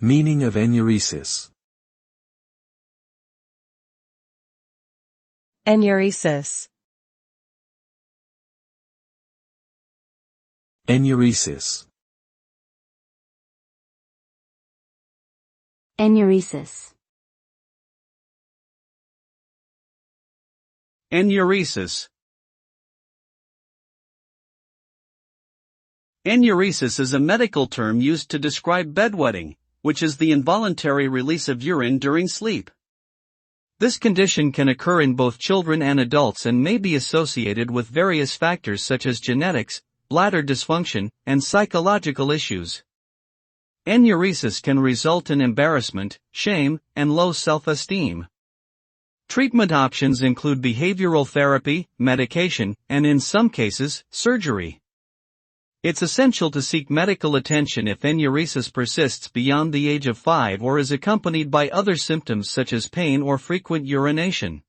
Meaning of enuresis. Enuresis. Enuresis. Enuresis. Enuresis. Enuresis is a medical term used to describe bedwetting, which is the involuntary release of urine during sleep. This condition can occur in both children and adults and may be associated with various factors such as genetics, bladder dysfunction, and psychological issues. Enuresis can result in embarrassment, shame, and low self-esteem. Treatment options include behavioral therapy, medication, and in some cases, surgery. It's essential to seek medical attention if enuresis persists beyond the age of 5 or is accompanied by other symptoms such as pain or frequent urination.